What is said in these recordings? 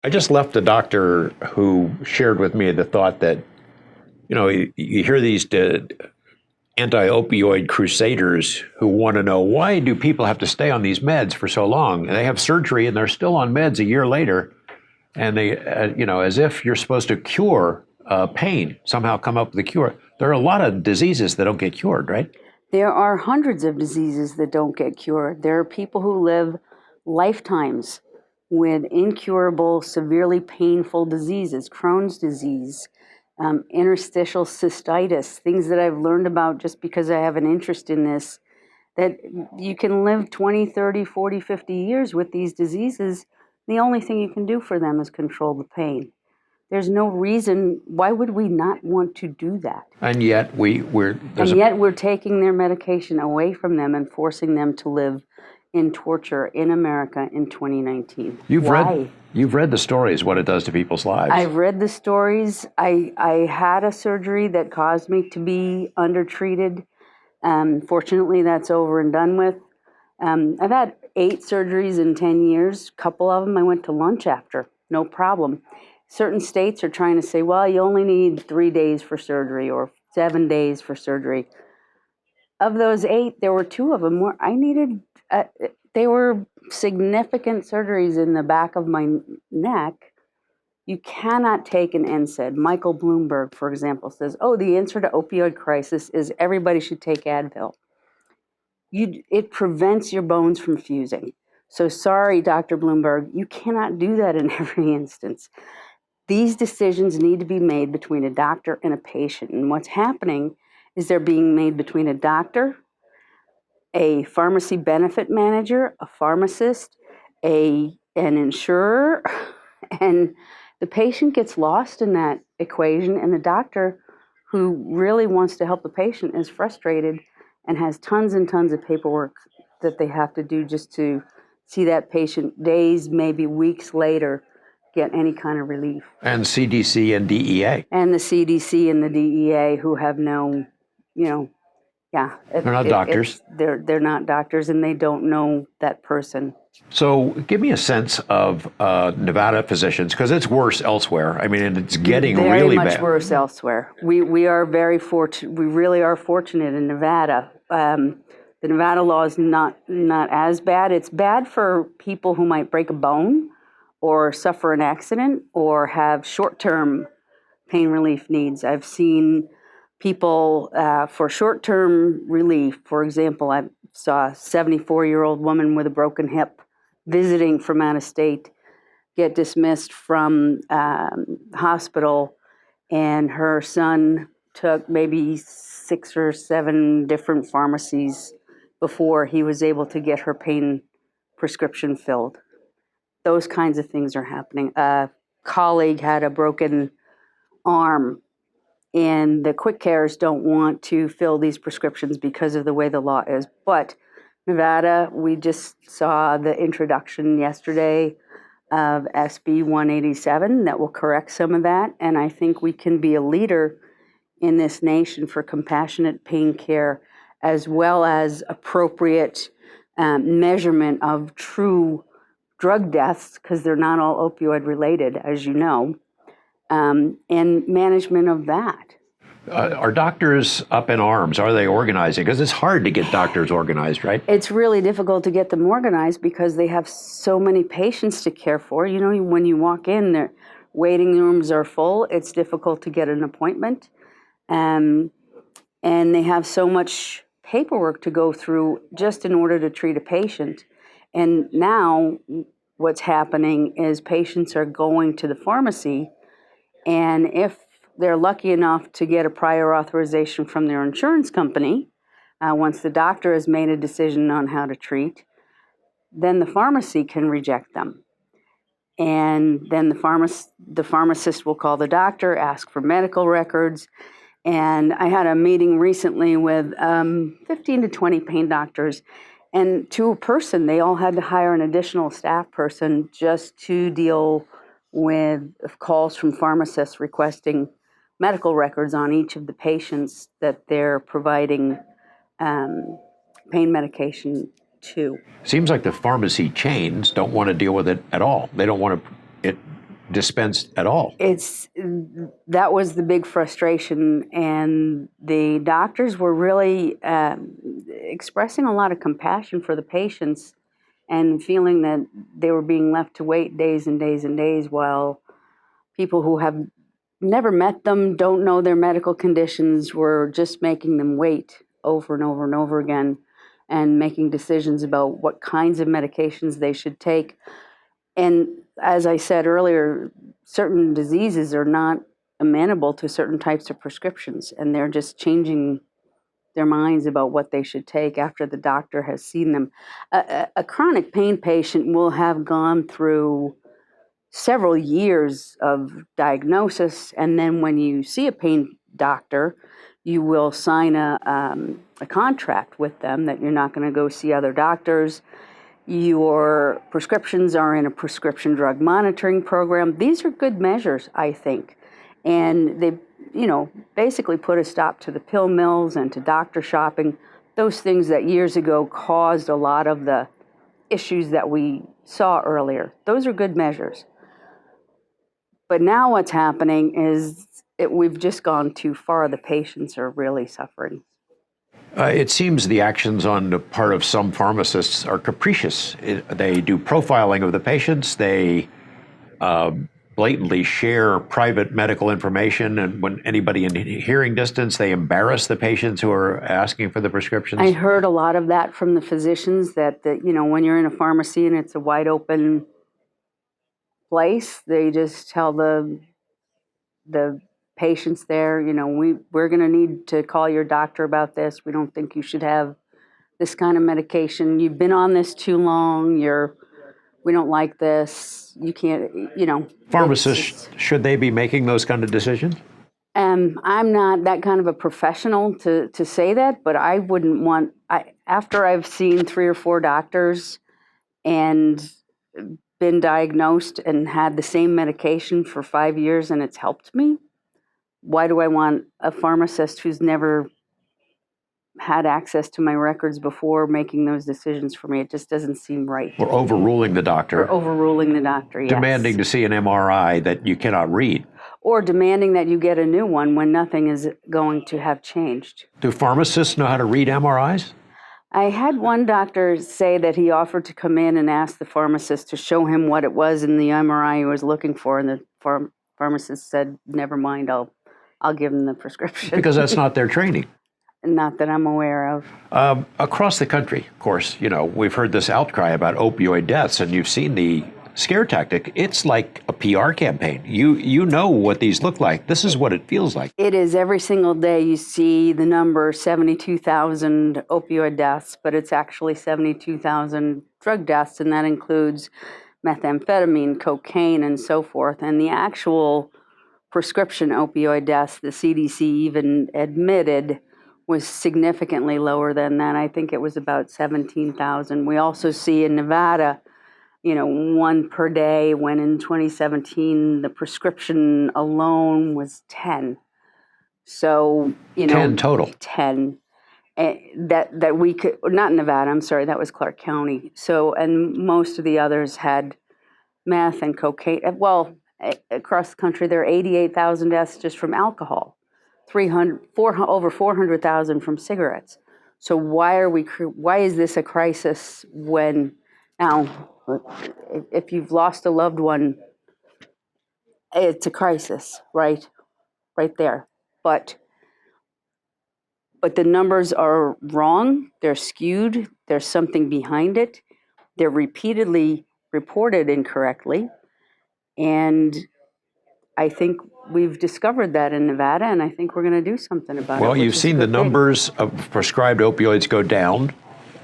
I just left a doctor who shared with me the thought that, you hear these anti-opioid crusaders who want to know, why do people have to stay on these meds for so long? And they have surgery and they're still on meds a year later. And they, as if you're supposed to cure pain, somehow come up with a cure. There are a lot of diseases that don't get cured, right? There are hundreds of diseases that don't get cured. There are people who live lifetimes with incurable, severely painful diseases, Crohn's disease, interstitial cystitis, things that I've learned about just because I have an interest in this, that you can live 20, 30, 40, 50 years with these diseases. The only thing you can do for them is control the pain. There's no reason, why would we not want to do that? And yet we're taking their medication away from them and forcing them to live in torture in America in 2019. You've read the stories, what it does to people's lives. I've read the stories. I had a surgery that caused me to be undertreated. Fortunately, that's over and done with. I've had 8 surgeries in 10 years. A couple of them I went to lunch after, no problem. Certain states are trying to say, well, you only need 3 days for surgery or 7 days for surgery. Of those 8, there were 2 of them where I needed, they were significant surgeries in the back of my neck. You cannot take an NSAID. Michael Bloomberg, for example, says, the answer to opioid crisis is everybody should take Advil. It prevents your bones from fusing. So sorry, Dr. Bloomberg, you cannot do that in every instance. These decisions need to be made between a doctor and a patient. And what's happening is they're being made between a doctor, a pharmacy benefit manager, a pharmacist, an insurer, and the patient gets lost in that equation, and the doctor who really wants to help the patient is frustrated and has tons and tons of paperwork that they have to do just to see that patient days, maybe weeks later, get any kind of relief. And CDC and DEA. And the CDC and the DEA, who have no, they're not doctors. They're not doctors, and they don't know that person. So give me a sense of Nevada physicians, because it's worse elsewhere. I mean, and it's getting really bad. Very much worse elsewhere. We are very fortunate. We really are fortunate in Nevada. The Nevada law is not as bad. It's bad for people who might break a bone or suffer an accident or have short-term pain relief needs. I've seen people for short-term relief. For example, I saw a 74-year-old woman with a broken hip visiting from out of state get dismissed from hospital, and her son took maybe 6 or 7 different pharmacies before he was able to get her pain prescription filled. Those kinds of things are happening. A colleague had a broken arm, and the quick cares don't want to fill these prescriptions because of the way the law is. But Nevada, we just saw the introduction yesterday of SB 187 that will correct some of that. And I think we can be a leader in this nation for compassionate pain care, as well as appropriate measurement of true drug deaths, because they're not all opioid related, as you know, and management of that. Are doctors up in arms? Are they organizing? Because it's hard to get doctors organized, right? It's really difficult to get them organized because they have so many patients to care for. You know, when you walk in, their waiting rooms are full. It's difficult to get an appointment. And they have so much paperwork to go through just in order to treat a patient. And now what's happening is patients are going to the pharmacy, and if they're lucky enough to get a prior authorization from their insurance company, once the doctor has made a decision on how to treat, then the pharmacy can reject them. And then the pharmacist will call the doctor, ask for medical records. And I had a meeting recently with 15 to 20 pain doctors, and to a person, they all had to hire an additional staff person just to deal with calls from pharmacists requesting medical records on each of the patients that they're providing pain medication to. Seems like the pharmacy chains don't want to deal with it at all. They don't want it dispensed at all. That was the big frustration, and the doctors were really expressing a lot of compassion for the patients and feeling that they were being left to wait days and days and days while people who have never met them, don't know their medical conditions, were just making them wait over and over and over again and making decisions about what kinds of medications they should take. And as I said earlier, certain diseases are not amenable to certain types of prescriptions, and they're just changing their minds about what they should take after the doctor has seen them. A chronic pain patient will have gone through several years of diagnosis, and then when you see a pain doctor, you will sign a contract with them that you're not going to go see other doctors. Your prescriptions are in a prescription drug monitoring program. These are good measures, I think. And they, basically put a stop to the pill mills and to doctor shopping, those things that years ago caused a lot of the issues that we saw earlier. Those are good measures. But now what's happening is we've just gone too far. The patients are really suffering. It seems the actions on the part of some pharmacists are capricious. They do profiling of the patients. They blatantly share private medical information, and when anybody in hearing distance, they embarrass the patients who are asking for the prescriptions. I heard a lot of that from the physicians that when you're in a pharmacy and it's a wide open place, they just tell the patients there, we're going to need to call your doctor about this. We don't think you should have this kind of medication. You've been on this too long. We don't like this. You can't, Pharmacists, should they be making those kind of decisions? I'm not that kind of a professional to say that, but I wouldn't want, after I've seen 3 or 4 doctors and been diagnosed and had the same medication for 5 years and it's helped me, why do I want a pharmacist who's never had access to my records before making those decisions for me? It just doesn't seem right. Or overruling the doctor. Or overruling the doctor, yes. Demanding to see an MRI that you cannot read. Or demanding that you get a new one when nothing is going to have changed. Do pharmacists know how to read MRIs? I had one doctor say that he offered to come in and ask the pharmacist to show him what it was in the MRI he was looking for, and the pharmacist said, never mind, I'll give him the prescription. Because that's not their training. Not that I'm aware of. Across the country, of course, we've heard this outcry about opioid deaths, and you've seen the scare tactic. It's like a PR campaign. You know what these look like. This is what it feels like. It is. Every single day you see the number 72,000 opioid deaths, but it's actually 72,000 drug deaths, and that includes methamphetamine, cocaine, and so forth. And the actual prescription opioid deaths, the CDC even admitted, was significantly lower than that. I think it was about 17,000. We also see in Nevada, 1 per day, when in 2017 the prescription alone was 10. So, 10 total. 10. That we could, not Nevada, I'm sorry, that was Clark County. So, and most of the others had meth and cocaine. Well, across the country, there are 88,000 deaths just from alcohol, over 400,000 from cigarettes. So why is this a crisis when, now, if you've lost a loved one, it's a crisis, right? Right there. But the numbers are wrong, they're skewed, there's something behind it, they're repeatedly reported incorrectly, and I think we've discovered that in Nevada, and I think we're going to do something about it. Well, you've seen the numbers of prescribed opioids go down,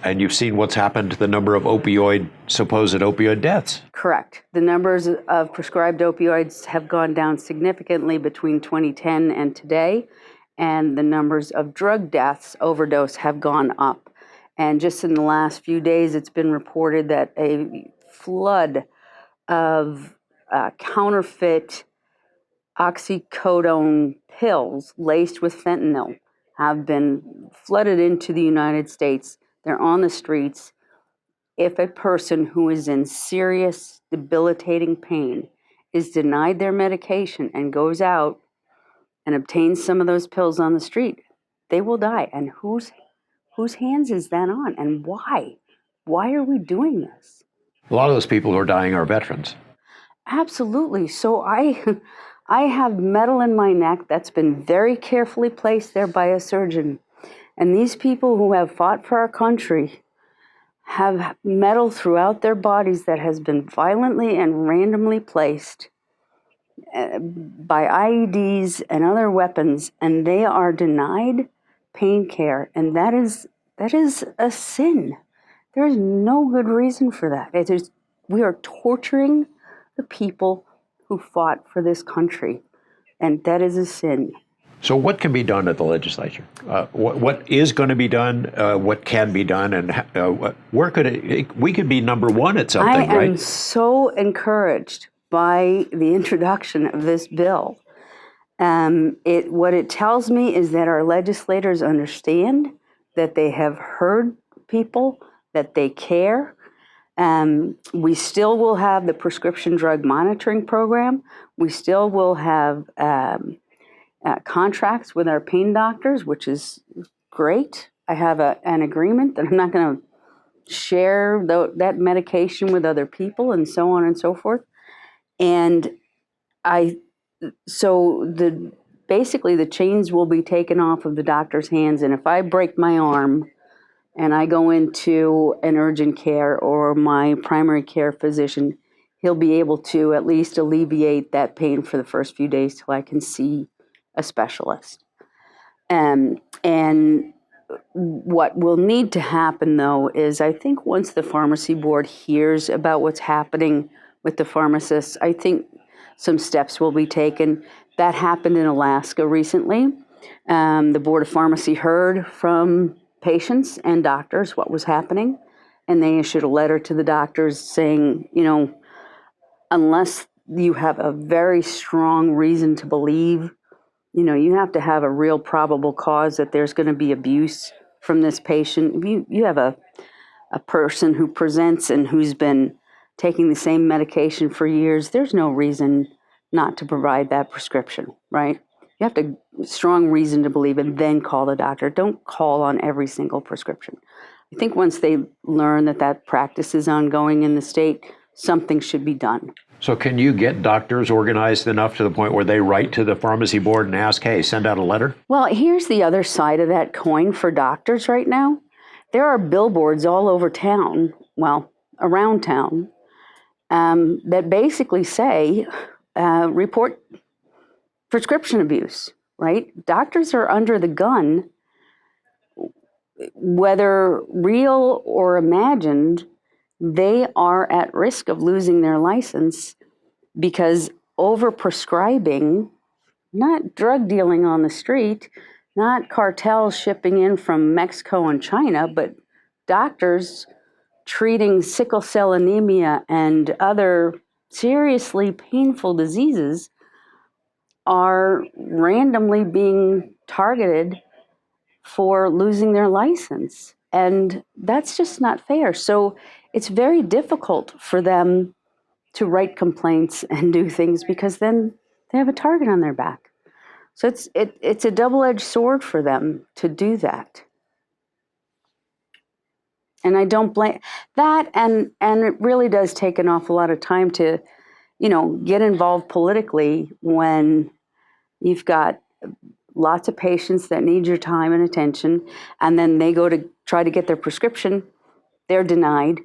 and you've seen what's happened to the number of supposed opioid deaths. Correct. The numbers of prescribed opioids have gone down significantly between 2010 and today, and the numbers of drug deaths, overdose, have gone up. And just in the last few days, it's been reported that a flood of counterfeit oxycodone pills laced with fentanyl have been flooded into the United States. They're on the streets. If a person who is in serious, debilitating pain is denied their medication and goes out and obtains some of those pills on the street, they will die. And whose hands is that on, and why? Why are we doing this? A lot of those people who are dying are veterans. Absolutely. So I have metal in my neck that's been very carefully placed there by a surgeon. And these people who have fought for our country have metal throughout their bodies that has been violently and randomly placed by IEDs and other weapons, and they are denied pain care. And that is a sin. There is no good reason for that. We are torturing the people who fought for this country, and that is a sin. So what can be done at the legislature? What is going to be done? What can be done? And where could we could be number one at something, I right? am so encouraged by the introduction of this bill. What it tells me is that our legislators understand, that they have heard people, that they care. We still will have the prescription drug monitoring program. We still will have contracts with our pain doctors, which is great. I have an agreement that I'm not going to share that medication with other people, and so on and so forth. And basically the chains will be taken off of the doctor's hands. And if I break my arm and I go into an urgent care or my primary care physician, he'll be able to at least alleviate that pain for the first few days till I can see a specialist. And what will need to happen, though, is I think once the pharmacy board hears about what's happening with the pharmacists, I think some steps will be taken. That happened in Alaska recently. The Board of Pharmacy heard from patients and doctors what was happening, and they issued a letter to the doctors saying, unless you have a very strong reason to believe, you have to have a real probable cause that there's going to be abuse from this patient. If you have a person who presents and who's been taking the same medication for years, there's no reason not to provide that prescription, right? You have to strong reason to believe and then call the doctor. Don't call on every single prescription. I think once they learn that practice is ongoing in the state, something should be done. So can you get doctors organized enough to the point where they write to the pharmacy board and ask, hey, send out a letter? Well, here's the other side of that coin for doctors right now. There are billboards all over town, around town, that basically say, report prescription abuse, right? Doctors are under the gun, whether real or imagined. They are at risk of losing their license because overprescribing, not drug dealing on the street, not cartels shipping in from Mexico and China, but doctors treating sickle cell anemia and other seriously painful diseases are randomly being targeted for losing their license. And that's just not fair. So it's very difficult for them to write complaints and do things because then they have a target on their back. So it's a double-edged sword for them to do that. And I don't blame that, and it really does take an awful lot of time to, get involved politically when you've got lots of patients that need your time and attention, and then they go to try to get their prescription, they're denied.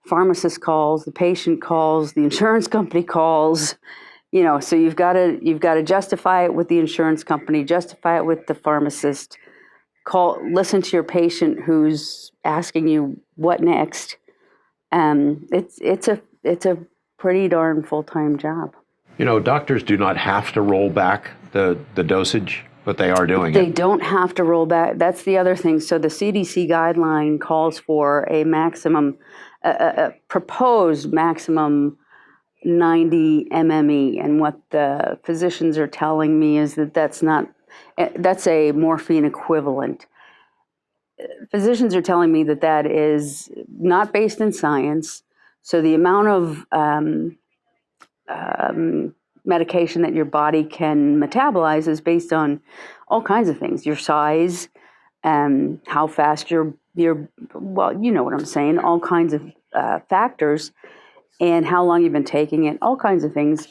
Pharmacist calls, the patient calls, the insurance company calls, so you've got to justify it with the insurance company, justify it with the pharmacist, listen to your patient who's asking you what next. It's a pretty darn full-time job. Doctors do not have to roll back the dosage, but they are doing it. They don't have to roll back. That's the other thing. So the CDC guideline calls for a maximum, a proposed maximum 90 MME. And what the physicians are telling me is that's a morphine equivalent. Physicians are telling me that is not based in science. So the amount of medication that your body can metabolize is based on all kinds of things: your size, how fast your well, you know what I'm saying, all kinds of factors, and how long you've been taking it, all kinds of things.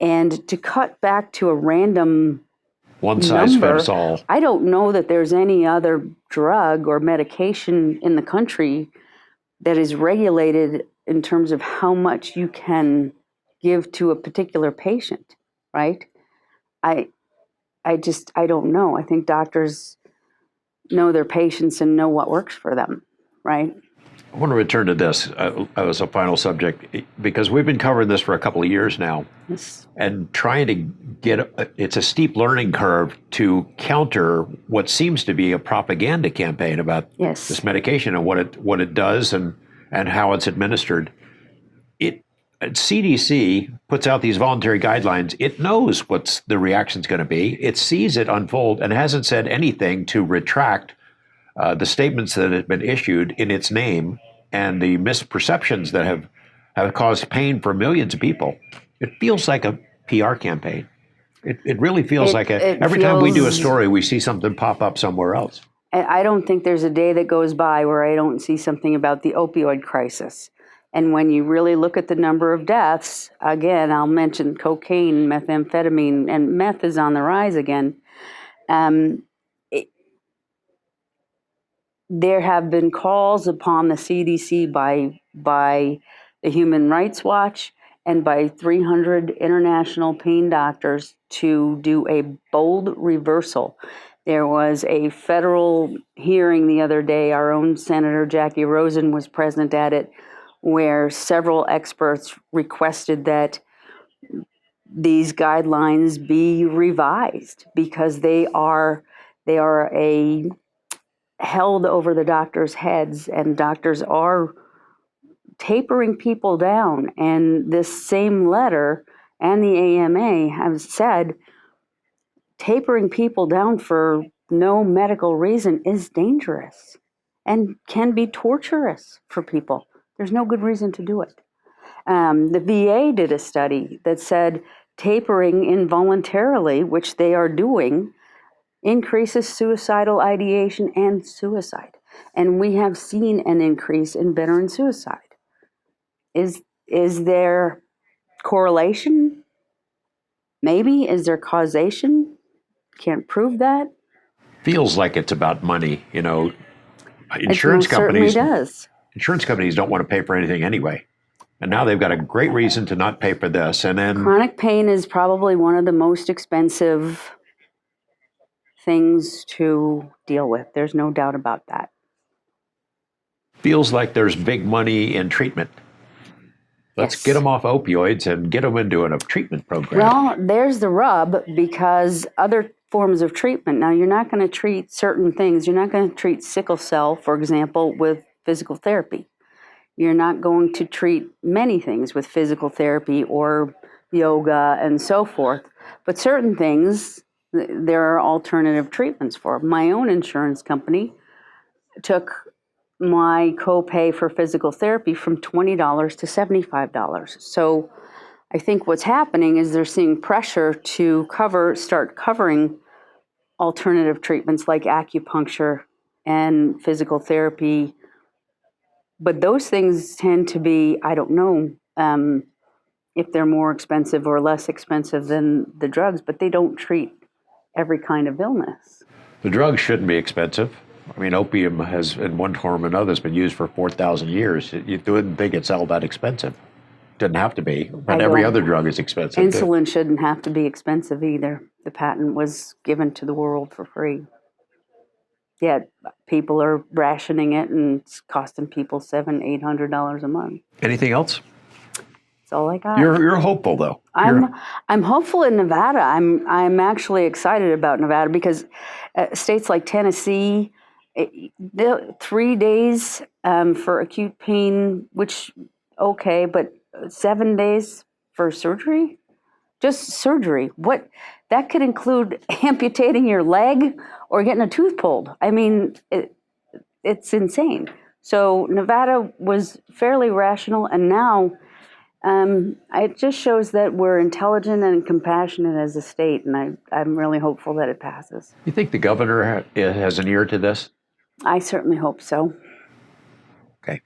And to cut back to a random One size fits number, all. I don't know that there's any other drug or medication in the country that is regulated in terms of how much you can give to a particular patient, right? I I don't know. I think doctors know their patients and know what works for them, right? I want to return to this as a final subject because we've been covering this for a couple of years now, Yes. and trying to it's a steep learning curve to counter what seems to be a propaganda campaign about Yes. this medication and what it does and how it's administered. It CDC puts out these voluntary guidelines. It knows what's the reaction's going to be. It sees it unfold and hasn't said anything to retract the statements that have been issued in its name and the misperceptions that have caused pain for millions of people. It feels like a PR campaign. It really feels like every time we do a story, we see something pop up somewhere else. I don't think there's a day that goes by where I don't see something about the opioid crisis. And when you really look at the number of deaths, again, I'll mention cocaine, methamphetamine, and meth is on the rise again. There have been calls upon the CDC by the Human Rights Watch and by 300 international pain doctors to do a bold reversal. There was a federal hearing the other day. Our own Senator Jackie Rosen was present at it, where several experts requested that these guidelines be revised because they are a held over the doctors' heads, and doctors are tapering people down. And this same letter and the AMA have said tapering people down for no medical reason is dangerous and can be torturous for people. There's no good reason to do it. The VA did a study that said tapering involuntarily, which they are doing, increases suicidal ideation and suicide. And we have seen an increase in veteran suicide. Is there correlation? Maybe. Is there causation? Can't prove that. Feels like it's about money. Insurance It most certainly companies does. insurance companies don't want to pay for anything anyway. And now they've got a great reason to not pay for this. And then Chronic pain is probably one of the most expensive things to deal with. There's no doubt about that. feels like there's big money in treatment. Let's Yes. get them off opioids and get them into a treatment program. Well, there's the rub, because other forms of treatment, now you're not going to treat certain things. You're not going to treat sickle cell, for example, with physical therapy. You're not going to treat many things with physical therapy or yoga and so forth. But certain things, there are alternative treatments for. My own insurance company took my copay for physical therapy from $20 to $75. So I think what's happening is they're seeing pressure to start covering alternative treatments like acupuncture and physical therapy. But those things tend to be, I don't know if they're more expensive or less expensive than the drugs, but they don't treat every kind of illness. The drugs shouldn't be expensive. I mean, opium has, in one form or another, has been used for 4,000 years. You wouldn't think it's all that expensive. Doesn't have to be, but every other drug is expensive. Insulin shouldn't have to be expensive either. The patent was given to the world for free. Yet people are rationing it, and it's costing people $700-800 a month. Anything else? That's all I got. You're hopeful though. I'm hopeful in Nevada. I'm actually excited about Nevada because states like Tennessee, the 3 days for acute pain, which okay, but 7 days for surgery, just surgery. What that could include amputating your leg or getting a tooth pulled. I mean, it's insane. So Nevada was fairly rational, and now It just shows that we're intelligent and compassionate as a state, and I'm really hopeful that it passes. You think the governor has an ear to this? I certainly hope so. Okay.